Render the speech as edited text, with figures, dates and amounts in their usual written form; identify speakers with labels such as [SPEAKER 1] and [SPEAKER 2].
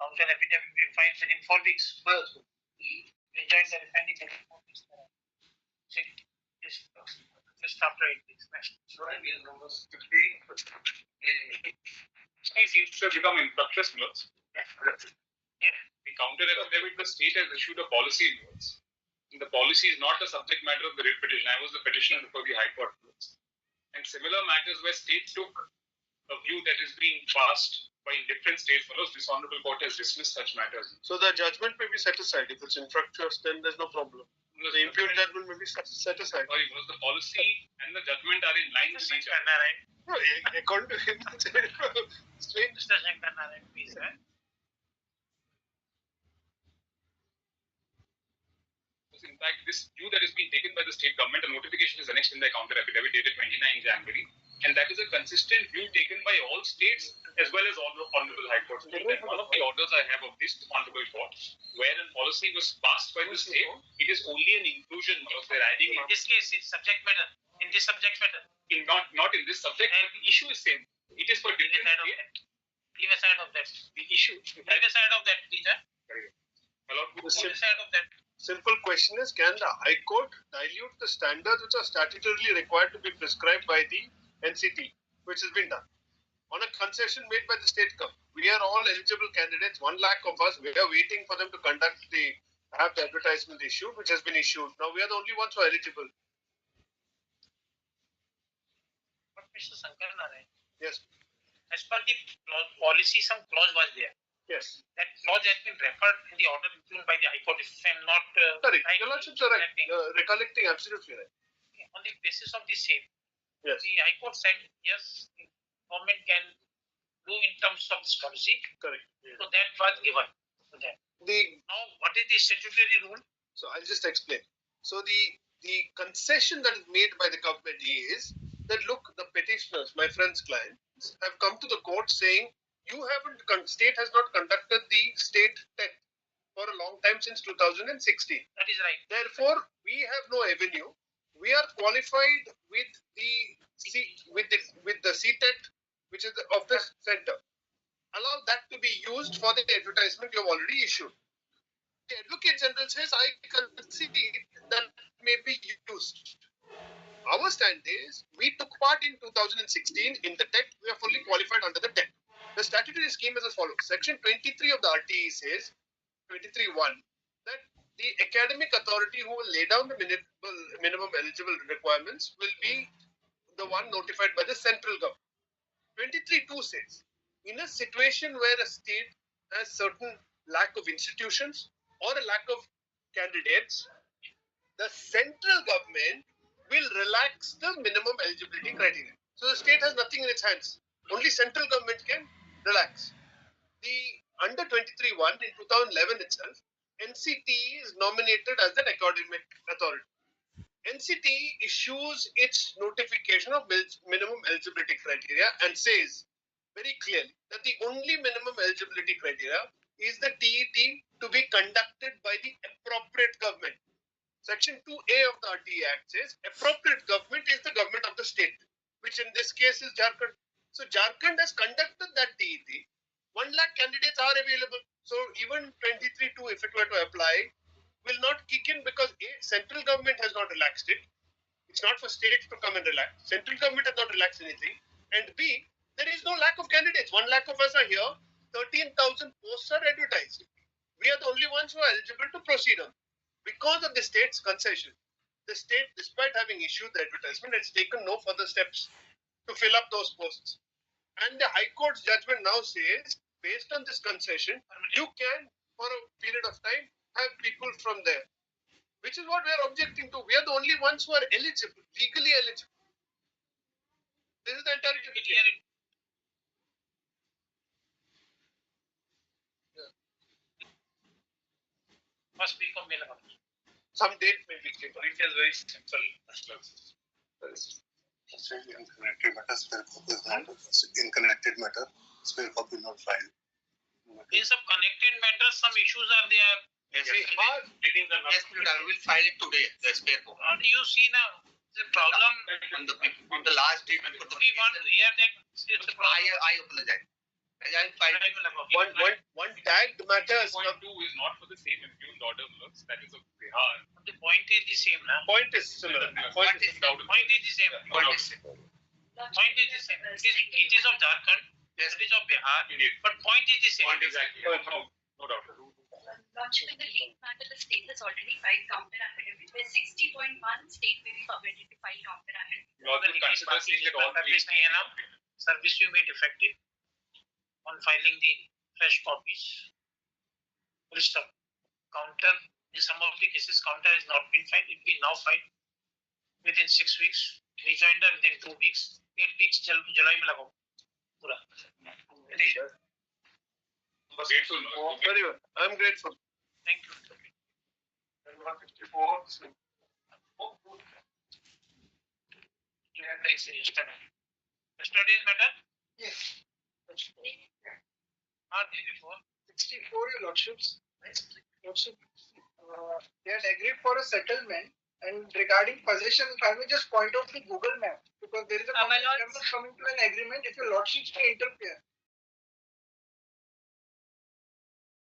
[SPEAKER 1] counter affidavit will be filed within 4 weeks. We join the refining in 4 weeks. See, just after 8 weeks. Next. So I mean, numbers 15. It seems to have become infructuous notes. Yeah. The counter affidavit, the state has issued a policy in notes. The policy is not the subject matter of the writ petition. I was the petitioner before the High Court notes. And similar matters where state took a view that is being passed by different state fellows, this honorable court has dismissed such matters.
[SPEAKER 2] So the judgment may be set aside. If it's infructuous, then there's no problem. The impugned judgment may be set aside.
[SPEAKER 1] Sorry, because the policy and the judgment are in line with each other.
[SPEAKER 2] No, according to him, it's strange.
[SPEAKER 1] Mr. Shankar Narayan, please.
[SPEAKER 3] In fact, this view that is being taken by the state government, a notification is annexed in the counter affidavit dated 29 January. And that is a consistent view taken by all states as well as all the honorable high courts. One of the orders I have of this honorable court, where a policy was passed by the state, it is only an inclusion of their adding.
[SPEAKER 1] In this case, it's subject matter. In this subject matter.
[SPEAKER 3] Not in this subject, and the issue is same. It is for different side of that.
[SPEAKER 1] Leave aside of that.
[SPEAKER 3] The issue.
[SPEAKER 1] Leave aside of that, please.
[SPEAKER 3] Leave
[SPEAKER 1] aside of that.
[SPEAKER 2] Simple question is, can the High Court dilute the standards which are statutorily required to be prescribed by the NCT, which has been done on a concession made by the state government? We are all eligible candidates. 1 lakh of us. We are waiting for them to have the advertisement issued, which has been issued. Now we are the only ones who are eligible.
[SPEAKER 1] But Mr. Shankar Narayan.
[SPEAKER 2] Yes.
[SPEAKER 1] As per the policy, some clause was there.
[SPEAKER 2] Yes.
[SPEAKER 1] That clause has been referred in the order given by the High Court. If I'm not
[SPEAKER 2] correct. Your Lordship, sir, recollecting absolutely right.
[SPEAKER 1] On the basis of the same.
[SPEAKER 2] Yes.
[SPEAKER 1] The High Court said yes, the government can do in terms of this policy.
[SPEAKER 2] Correct. Yeah.
[SPEAKER 1] So that was given to them. Now, what is the statutory rule?
[SPEAKER 2] So I'll just explain. So the concession that is made by the government is that, look, the petitioners, my friend's clients, have come to the court saying, state has not conducted the state TET for a long time, since 2016.
[SPEAKER 1] That is right.
[SPEAKER 2] Therefore, we have no avenue. We are qualified with the CTET, which is of the center. Allow that to be used for the advertisement you have already issued. The Advocate General says, I concede that may be used. Our stand is, we took part in 2016 in the TET. We are fully qualified under the TET. The statutory scheme is as follows. Section 23 of the RTE says, 23(1), that the academic authority who will lay down the minimum eligible requirements will be the one notified by the central government. 23(2) says, in a situation where a state has certain lack of institutions or a lack of candidates, the central government will relax the minimum eligibility criteria. So the state has nothing in its hands. Only central government can relax. Under 23(1) in 2011 itself, NCT is nominated as an academic authority. NCT issues its notification of minimum eligibility criteria and says very clearly that the only minimum eligibility criteria is the TET to be conducted by the appropriate government. Section 2A of the RTE Act says appropriate government is the government of the state, which in this case is Jharkhand. So Jharkhand has conducted that TET. 1 lakh candidates are available. So even 23(2), if it were to apply, will not kick in because A, central government has not relaxed it. It's not for states to come and relax. Central government has not relaxed anything. And B, there is no lack of candidates. 1 lakh of us are here. 13,000 posts are advertised. We are the only ones who are eligible to proceed on. Because of the state's concession, the state, despite having issued the advertisement, has taken no further steps to fill up those posts. And the High Court's judgment now says, based on this concession, you can, for a period of time, have people from there. Which is what we are objecting to. We are the only ones who are eligible, legally eligible. This is the entire issue.
[SPEAKER 1] Must be available.
[SPEAKER 2] Some date may be given.
[SPEAKER 1] It is very simple.
[SPEAKER 4] In connected matter, spare copy not filed.
[SPEAKER 1] In some connected matters, some issues are there.
[SPEAKER 4] Yes, I will file it today. The spare copy.
[SPEAKER 1] You see now the problem
[SPEAKER 4] on the last day.
[SPEAKER 1] We want to hear that it's a problem.
[SPEAKER 4] I apologize.
[SPEAKER 2] One tagged matters.
[SPEAKER 3] Point 2 is not for the same impugned order, Lurks. That is of Bihar.
[SPEAKER 4] The point is the same, na?
[SPEAKER 2] Point is similar.
[SPEAKER 4] Point is the same. Point is the same. Point is the same. It is of Jharkhand. Yes. It is of Bihar.
[SPEAKER 3] Indeed.
[SPEAKER 4] But point is the same.
[SPEAKER 3] Point exactly. No doubt.
[SPEAKER 5] Launching in the legal matter, the state has already filed counter affidavit. Where 60.1 state may be permitted to file counter affidavit.
[SPEAKER 3] You also consider saying that all
[SPEAKER 4] service नहीं है ना, service you made effective on filing the fresh copies. Full stop. Counter in some of the cases, counter has not been filed. It will be now filed within 6 weeks. Rejoinder within 2 weeks. 8 weeks July में लगाओ पूरा.
[SPEAKER 3] Grateful.
[SPEAKER 2] Very well. I'm grateful.
[SPEAKER 4] Thank you.
[SPEAKER 3] 164.
[SPEAKER 4] Yesterday's matter?
[SPEAKER 6] Yes.
[SPEAKER 4] Day before.
[SPEAKER 6] 64, your lordships. They had agreed for a settlement, and regarding possession, I will just point out the Google map, because there is a
[SPEAKER 5] My lords.
[SPEAKER 6] coming to an agreement if your lordships may interfere.